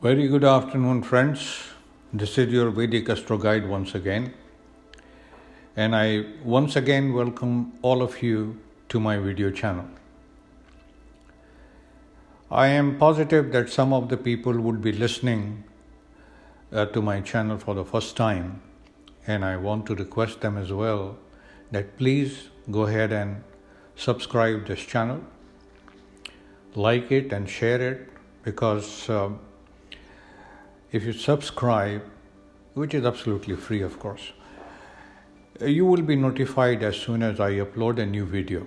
Very good afternoon, friends. This is your Vedic Astro Guide once again. And I once again welcome all of you to my video channel. I am positive that some of the people would be listening to my channel for the first time. And I want to request them as well that please go ahead and subscribe this channel, like it and share it, because if you subscribe, which is absolutely free of course, you will be notified as soon as I upload a new video.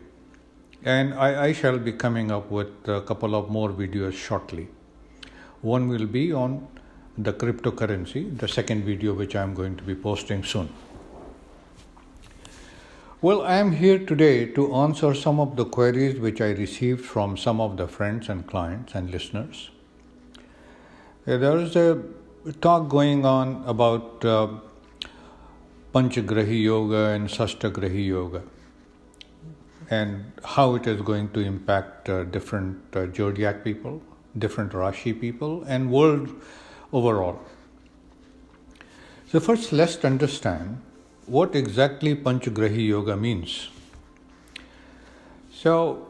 And I shall be coming up with a couple of more videos shortly. One will be on the cryptocurrency, the second video which I am going to be posting soon. Well, I am here today to answer some of the queries which I received from some of the friends and clients and listeners. There is a talk going on about Panchagrahi Yoga and Sashtagrahi Yoga and how it is going to impact different zodiac people, different Rashi people, and world overall. So first, let's understand what exactly Panchagrahi Yoga means. So,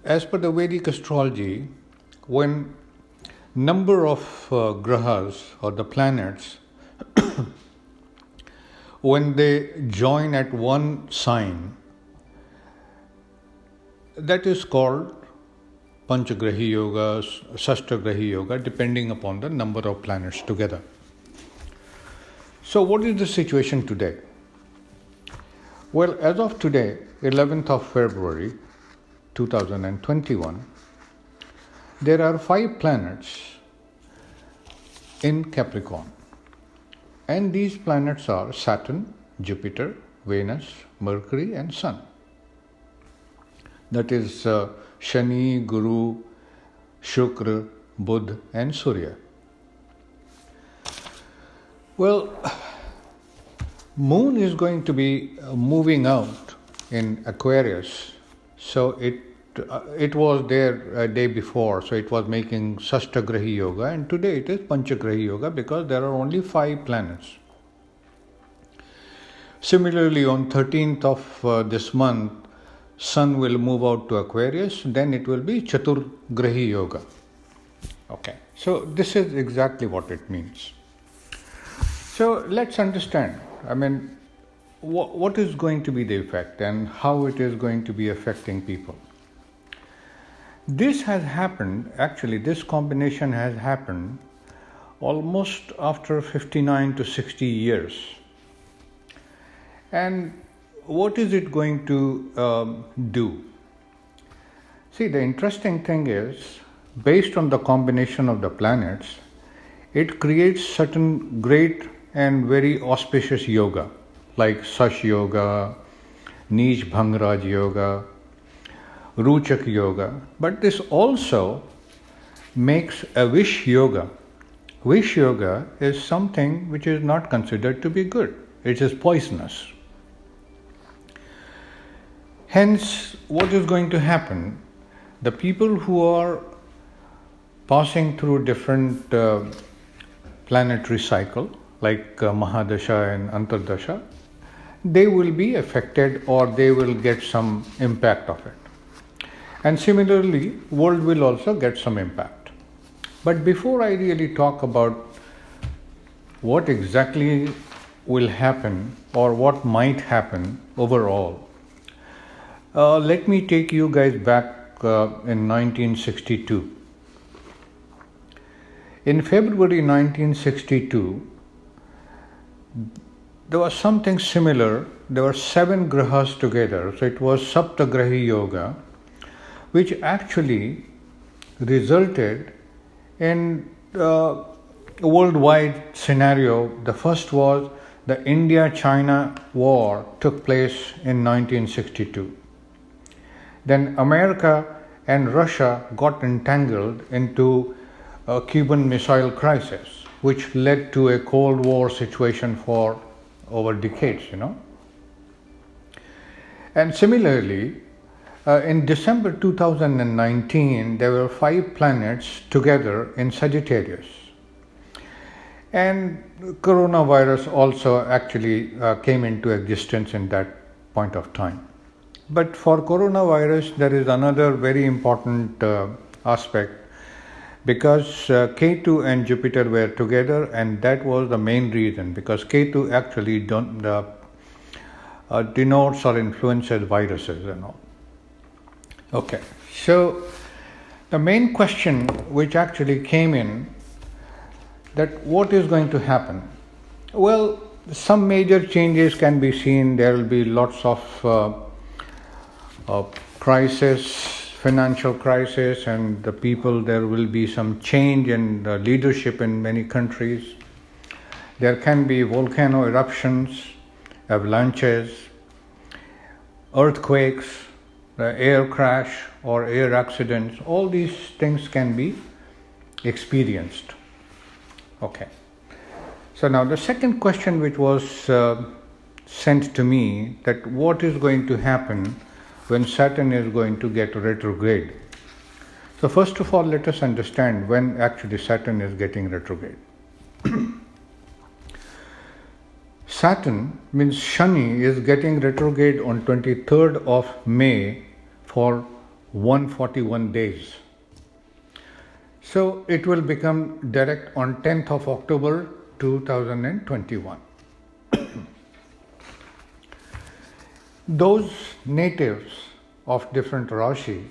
as per the Vedic astrology, when number of grahas or the planets when they join at one sign, that is called Panchagrahi Yoga, Sashtagrahi Yoga, depending upon the number of planets together. So what is the situation today? Well, as of today, 11th of February 2021, there are 5 planets in Capricorn. And these planets are Saturn, Jupiter, Venus, Mercury and Sun. That is Shani, Guru, Shukra, Buddha and Surya. Well, Moon is going to be moving out in Aquarius, so it was there a day before, so it was making Sashtagrahi Yoga, and today it is Panchagrahi Yoga because there are only 5 planets. Similarly, on 13th of this month, Sun will move out to Aquarius, then it will be Chaturgrahi Yoga. Okay, so this is exactly what it means. So let's understand, what is going to be the effect and how it is going to be affecting people. This has happened, actually this combination has happened almost after 59 to 60 years. And what is it going to do? See, the interesting thing is, based on the combination of the planets, it creates certain great and very auspicious yoga, like Sash Yoga, Neej Bhangraj Yoga, Ruchak Yoga, but this also makes a Vish Yoga. Vish Yoga is something which is not considered to be good. It is poisonous. Hence, what is going to happen? The people who are passing through different planetary cycle, like Mahadasha and Antardasha, they will be affected or they will get some impact of it. And similarly, world will also get some impact. But before I really talk about what exactly will happen or what might happen overall, let me take you guys back in 1962. In February 1962, there was something similar. There were 7 grahas together, so it was Saptagrahi Yoga, which actually resulted in a worldwide scenario. The first was the India-China war took place in 1962. Then America and Russia got entangled into a Cuban Missile Crisis, which led to a Cold War situation for over decades, And similarly, in December 2019, there were 5 planets together in Sagittarius. And coronavirus also actually came into existence in that point of time. But for coronavirus, there is another very important aspect, because Ketu and Jupiter were together, and that was the main reason, because Ketu actually denotes or influences viruses and all. Okay, so the main question which actually came in, that what is going to happen? Well, some major changes can be seen. There will be lots of crisis, financial crisis, and the people, there will be some change in the leadership in many countries. There can be volcano eruptions, avalanches, earthquakes, air crash or air accidents. All these things can be experienced. Okay. So now the second question which was sent to me, that what is going to happen when Saturn is going to get retrograde. So first of all, let us understand when actually Saturn is getting retrograde. Saturn means Shani is getting retrograde on 23rd of May for 141 days. So it will become direct on 10th of October 2021. Those natives of different rashis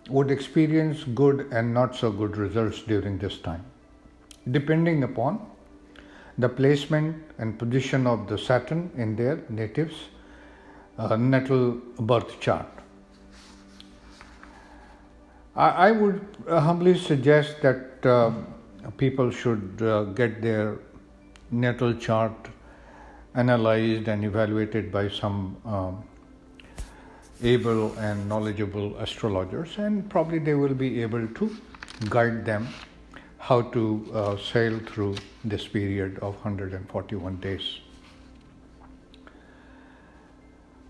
would experience good and not so good results during this time, depending upon the placement and position of the Saturn in their natives' natal birth chart. I would humbly suggest that people should get their natal chart analyzed and evaluated by some able and knowledgeable astrologers, and probably they will be able to guide them how to sail through this period of 141 days.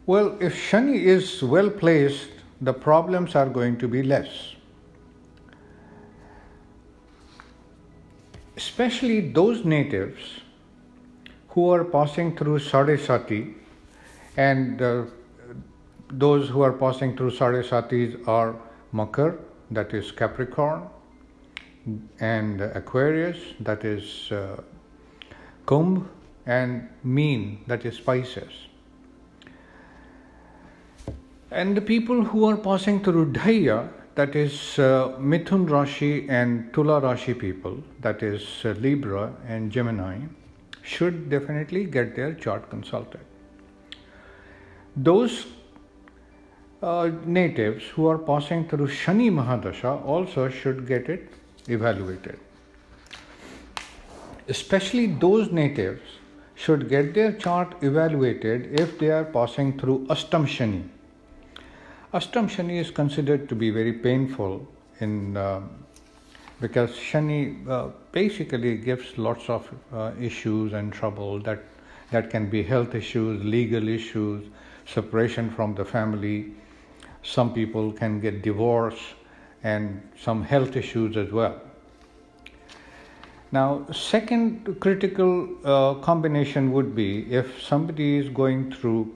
Well, if Shani is well placed, the problems are going to be less. Especially those natives who are passing through Sadesati, and those who are passing through Sadesatis are Makar, that is Capricorn, and Aquarius, that is Kumbh, and Meen, that is Pisces. And the people who are passing through Dhaya, that is Mithun Rashi and Tula Rashi people, that is Libra and Gemini, should definitely get their chart consulted. Those natives who are passing through Shani Mahadasha also should get it evaluated. Especially those natives should get their chart evaluated if they are passing through Ashtam Shani. Ashtam Shani is considered to be very painful because Shani basically gives lots of issues and trouble that can be health issues, legal issues, separation from the family. Some people can get divorced and some health issues as well. Now, second critical combination would be if somebody is going through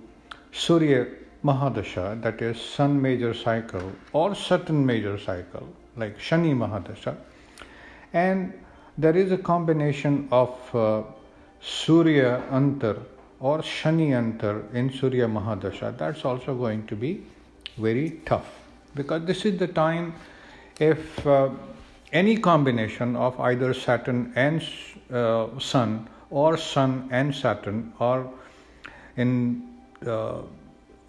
Surya Mahadasha, that is Sun major cycle or Saturn major cycle, like Shani Mahadasha, and there is a combination of Surya Antar or Shani Antar in Surya Mahadasha. That's also going to be very tough, because this is the time if any combination of either Saturn and Sun or Sun and Saturn are in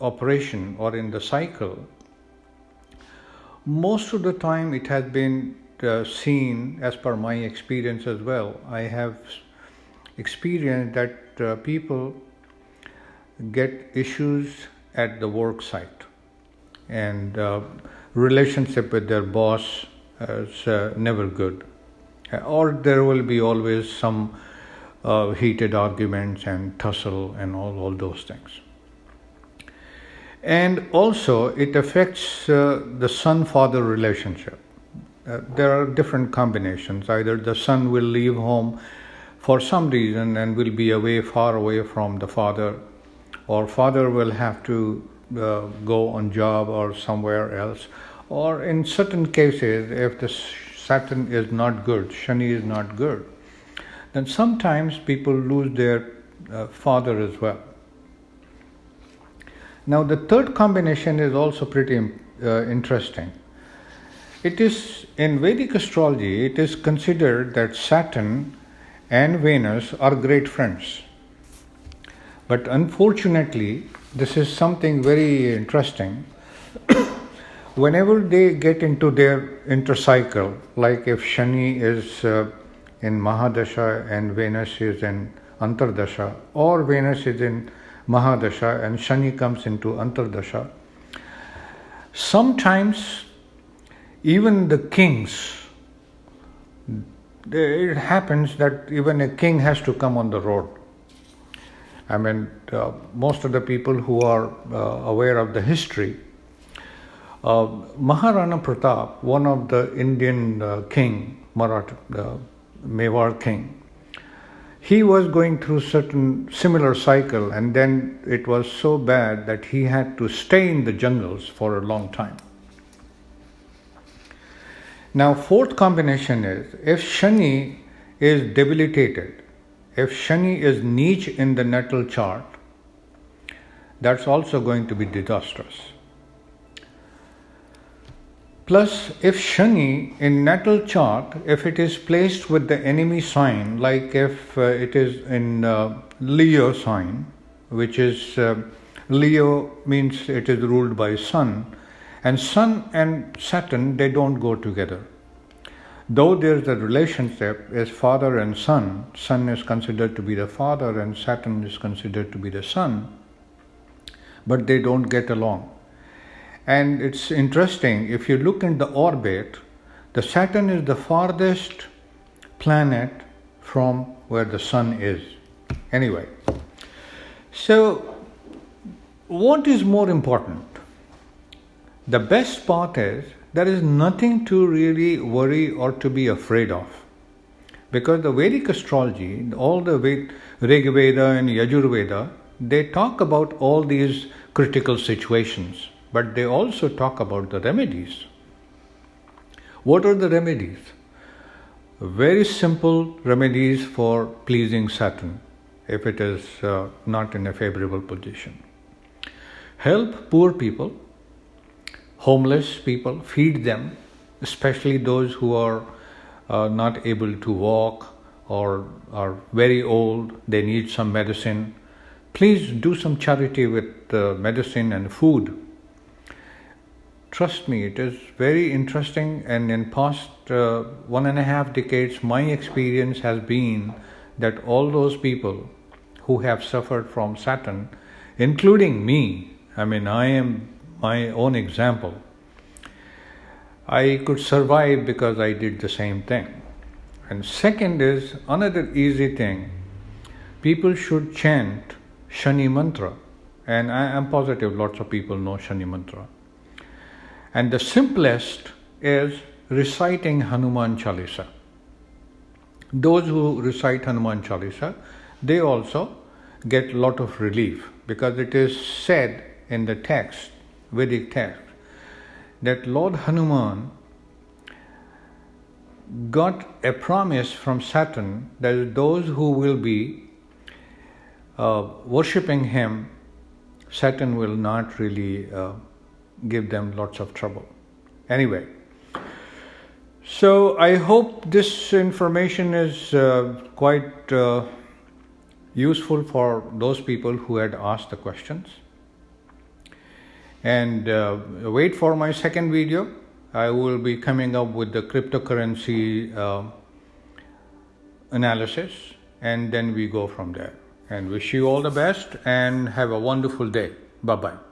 operation or in the cycle, most of the time it has been seen, as per my experience as well. I have experienced that people get issues at the work site, and relationship with their boss is never good, or there will be always some heated arguments and tussle and all those things. And also it affects the son-father relationship. There are different combinations. Either the son will leave home for some reason and will be far away from the father, or father will have to go on job or somewhere else, or in certain cases if the Saturn is not good, Shani is not good, then sometimes people lose their father as well. Now the third combination is also pretty interesting. It is in Vedic astrology, it is considered that Saturn and Venus are great friends. But unfortunately, this is something very interesting. Whenever they get into their intercycle, like if Shani is in Mahadasha and Venus is in Antardasha, or Venus is in Mahadasha and Shani comes into Antardasha, sometimes even the kings, it happens that even a king has to come on the road. I mean, most of the people who are aware of the history, Maharana Pratap, one of the Indian king, Mewar king, he was going through certain similar cycle, and then it was so bad that he had to stay in the jungles for a long time. Now, fourth combination is if Shani is debilitated, if Shani is niche in the natal chart, that's also going to be disastrous. Plus, if Shani in natal chart, if it is placed with the enemy sign, like if it is in Leo sign, which is Leo means it is ruled by Sun, and Sun and Saturn, they don't go together. Though there is a relationship as father and son, Sun is considered to be the father and Saturn is considered to be the son, but they don't get along. And it's interesting, if you look in the orbit, the Saturn is the farthest planet from where the Sun is. Anyway, so what is more important? The best part is there is nothing to really worry or to be afraid of. Because the Vedic astrology, all the Rig Veda and Yajurveda, they talk about all these critical situations, but they also talk about the remedies. What are the remedies? Very simple remedies for pleasing Saturn, if it is not in a favorable position. Help poor people, homeless people, feed them, especially those who are not able to walk or are very old, they need some medicine. Please do some charity with medicine and food. Trust me, it is very interesting, and in past 1.5 decades, my experience has been that all those people who have suffered from Saturn, including me, I mean, I am my own example, I could survive because I did the same thing. And second is, another easy thing, people should chant Shani Mantra, and I am positive lots of people know Shani Mantra. And the simplest is reciting Hanuman Chalisa. Those who recite Hanuman Chalisa, they also get a lot of relief, because it is said in the text, Vedic text, that Lord Hanuman got a promise from Saturn that those who will be worshipping him, Saturn will not really give them lots of trouble. Anyway, so I hope this information is quite useful for those people who had asked the questions. And wait for my second video. I will be coming up with the cryptocurrency analysis, and then we go from there. And wish you all the best and have a wonderful day. Bye-bye.